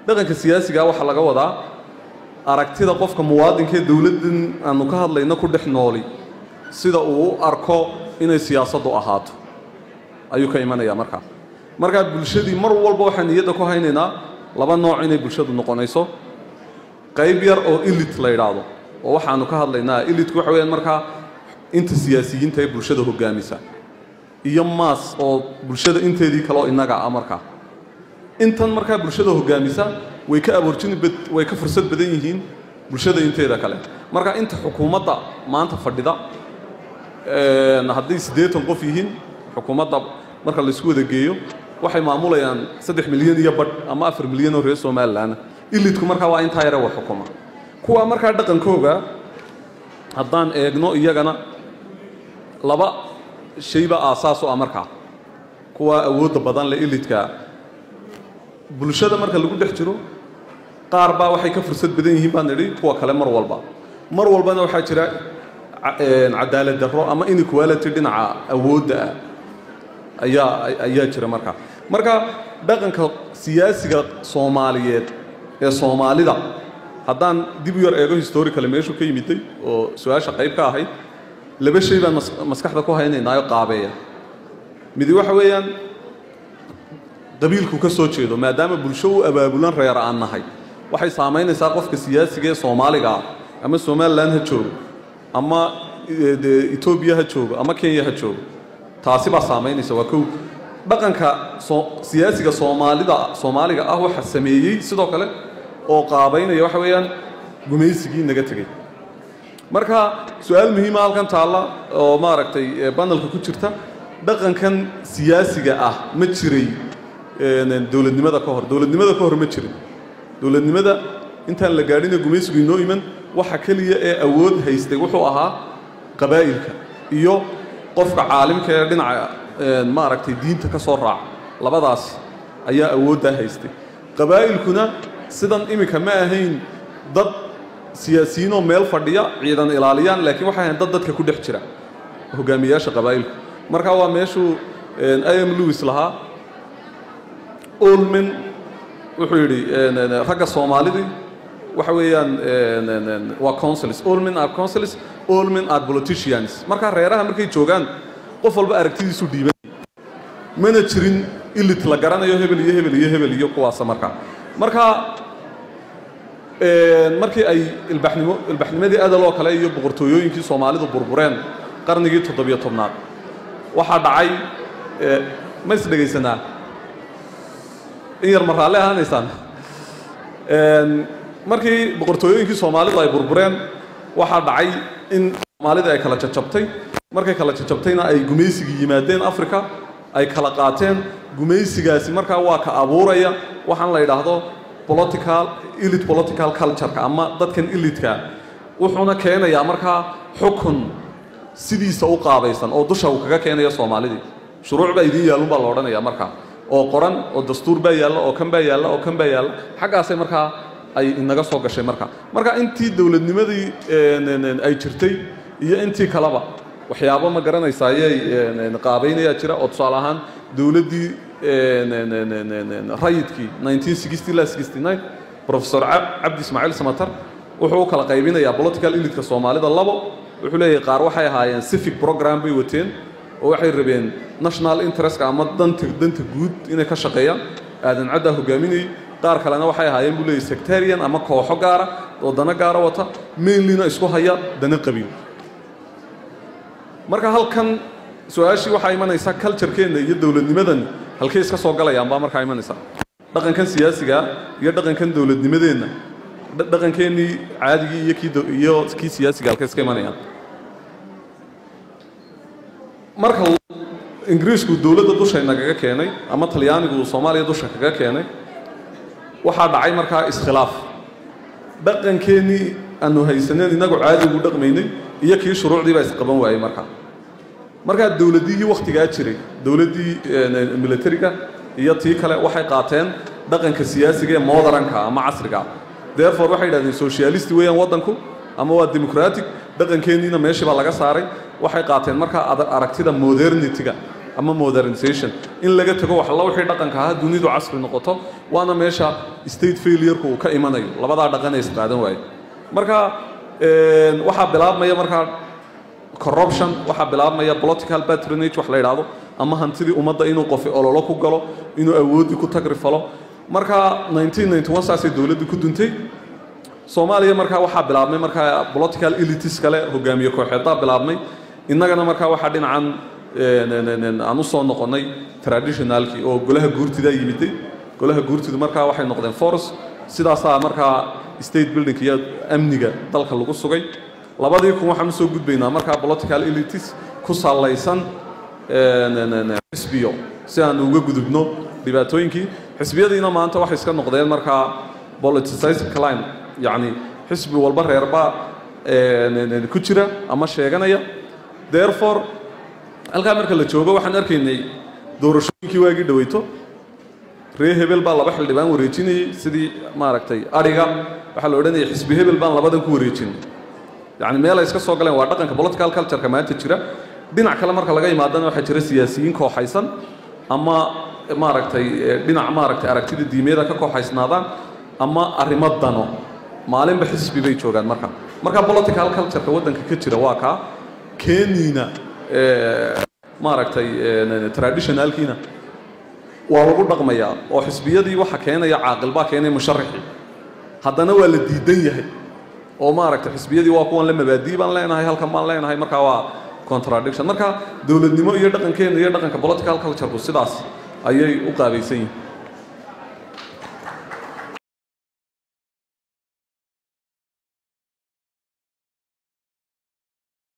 dhaqanka siyaasiga waxa laga wadaa aragtida qofka muwaadinka ee dawladdan aanu ka hadlayno ku dhex nooli sida uu arko inay siyaasaddu ahaato ayuu ka imanayaa markaa bulshadii mar walba waxaan niyadda ku haynaynaa laba nooc inay bulshadu noqonayso qayb yar oo elite la yidhaahdo oo waxaanu ka hadlaynaa elitku waxa weeyaan markaa inta siyaasiyiinta ee bulshada hoggaamisa iyo maas oo bulshada inteedii kaloo innaga ah markaa intan markaa bulshada hoggaamisa way ka fursad badan yihiin bulshada inteeda kale marka inta xukuumadda maanta fadhida hadday 80 qof yihiin xukuumadda marka la isku wada geeyo waxay maamulayaan 3 milyan iyo badh ama 4 milyan oo reer Soomaaliland ilidku marka waa inta yar wax xukuma kuwa marka dhaqankooga haddaan eegno iyagana laba shayba aasaas oo marka kuwa awood badan leh ilidka bulshada marka lagu dhex jiro qaar baa waxay ka fursad badan yihiin baan nidhi kuwa kale mar walbana waxaa jira cadaalad darro ama inequality dhinaca awoodda ayaa jira marka dhaqanka siyaasiga Soomaaliyeed ee Soomaalida haddaan dib u yar eego historically meeshu ka yimiday oo su'aasha qayb ka ahayd laba shay baan maskaxda ku haynaynaa qaabeeya midi waxa weeyaan qabiilku ka soo jeedo maadaama bulsho u abaabulan reer aan nahay waxay saameynaysaa qofka siyaasiga ee Soomaaliga ama Somaliland ha joogo ama Ethiopia ha joogo ama Kenya ha joogo taasi baa saameynaysa waa kow dhaqanka siyaasiga Soomaaliga ah waxa sameeyay sidoo kale oo qaabeynaya waxa weeyaan gumaysigii naga tagay marka su'aal muhiim ah halkan taala oo maaragtay panelka ku jirta dhaqankan siyaasiga ah ma jiray dawladnimada ka hor ma jirin dawladnimada intaan la gaadhin gumaysigu inoo iman waxa kaliya ee awood haystay wuxuu ahaa qabaa'ilka iyo qofka caalimka ee dhinaca maaragtay diinta ka soo raac labadaas ayaa awoodda haystay qabaa'ilkuna sidan imika ma ahayn dad siyaasiyiin oo meel fadhiya ciidan ilaaliyaan laakiin waxay ahayn dadka ku dhex jira hogaamiyaasha qabaa'ilku marka waa meeshu am Lewis lahaa Olmen wuxuu yidhi ragga Soomaalida waxa weeyaan waa councils Olmen are councils Olmen are politicians marka reeraha markay joogaan qof walba aragtidiisu dhiibay mana jirin ilit la garanayo hebel iyo kuwaas marka markii ay ilbaxnimadii adaloo kale iyo boqortooyooyinkii Soomaalidu burbureen qarnigii 17aad waxa dhacay ma is dhageysanaa in yar marxaale ahaanaysaan markii boqortooyooyinkii Soomaalidu ay burbureen waxa dhacay in Soomaalida ay kala jajabtay markay kala jajabtayna ay gumaysiga yimaadeen Afrika ay kala qaateen gumaysigaasi marka waa ka abuuraya waxaan la yiraahdo elite political culture ama dadkan elite-ka wuxuuna keenayaa marka xukun sidiisa u qaabaysan oo dusha uu kaga keenayo Soomaalida shuruuc baa idin yaalun baa la oranayaa marka oo qoran oo dastuur baa yaala oo kan baa yaala xagaasay marka ay inaga soo gashay marka intii dawladnimadii ay jirtay iyo intii kalaba waxyaabo ma garanaysaa ayay qaabeynaya jira oo tusaale ahaan dawladdii rayidkii 1960 professor Abdi Ismail Samatar wuxuu kala qaybinayaa political elite-ka Soomaalida labo wuxuu leeyahay qaar waxay ahaayeen civic program bay wateen oo waxay rabeen national interest ama danta guud inay ka shaqeeyaan aadan cadda hogaaminay qaar kalena waxay ahaayeen buu leeyahay sectarian ama kooxo gaara oo dana gaara wata mainly isku haya dana qabiil marka halkan su'aashii waxa imanaysa culture-keena iyo dawladnimadan halkay iska soo galayaan baa marka imanaysa dhaqankan siyaasiga iyo dhaqankan dawladnimadeena dhaqankeeni caadiga iyo kii siyaasiga halkay iska imanayaan marka Ingiriisku dawladda dusha inaga keenay ama Talyaanigu Soomaaliya dusha kaga keenay waxa dhacay marka iskhilaaf dhaqankeeni aanu haysaneen inagu caadi ugu dhaqmaynay iyo kii shuruucdii baa isqaban waayay marka dawladii waqtiga jiray dawladii militariga iyo tii kale waxay qaateen dhaqanka siyaasiga ee modernka ama casriga therefore waxay yiraahdeen socialist weeyaan wadanku ama waa democratic dhaqankeeniina meeshii baa laga saaray waxay qaateen marka aragtida modernity-ga ama modernization in laga tago wax la wixii dhaqanka ah dunidu casri noqoto waana meesha state failure-ku uu ka imanayo labadaa dhaqan ay isqaadan waaye marka waxaa bilaabmaya markaa corruption waxaa bilaabmaya political patronage wax la yidhaahdo ama hantidii ummadda inuu qofi ololo ku galo inuu awoodii ku tagrifalo marka 1991 saasay dowladdu ku duntay Soomaaliya markaa waxaa bilaabmay markaa political elites kale hogaamiye kooxeedda bilaabmay innagana markaa waxaa dhinacan aan u soo noqonay traditionalkii oo golaha guurtida yimiday golaha guurtidu markaa waxay noqdeen force sidaasaa markaa state building iyo amniga dalka lagu sugay labadii kun waxaan soo gudbaynaa markaa political elites ku salaysan xisbiyo si aan uga gudubno dhibaatooyinkii xisbiyadiina maanta waxay iska noqdeen markaa politicized climate يعني حسب والبر يربع كتيرة أما شيء جنايا therefore الكاميرا اللي تشوفه وحنا أركيني دور شو كي واجد دويته ريه هبل بالله بحال اللي بان وريتشيني سدي ما ركتي أريجا بحال وريني حسب هبل بان لبادن كوريتشيني يعني ما لا يسكت سوقلين وارتقن كبوليتيكال كلتشر كمان تشيرة دينا كلام مركل لقى يمادنا واحد شيرة سياسيين كو حيسن أما ما ركتي دينا ما ركتي أركتي الديميرة كو حيسن هذا أما أريمات دانو maalin ba xisbi bay joogaan marka political culture wadanka ka jira waa ka keenina maaragtay traditionalkiina waa lagu dhaqmayaa oo xisbiyadii waxa keenaya caaqil baa keenay musharrixi haddana waa la diidan yahay oo maaragtay xisbiyadii waa kuwan la mabaadii baan leenahay halkan baan leenahay marka waa contradiction marka dawladnimo iyo dhaqankeena iyo dhaqanka political culture ku sidaas ayay u qaabaysan yihiin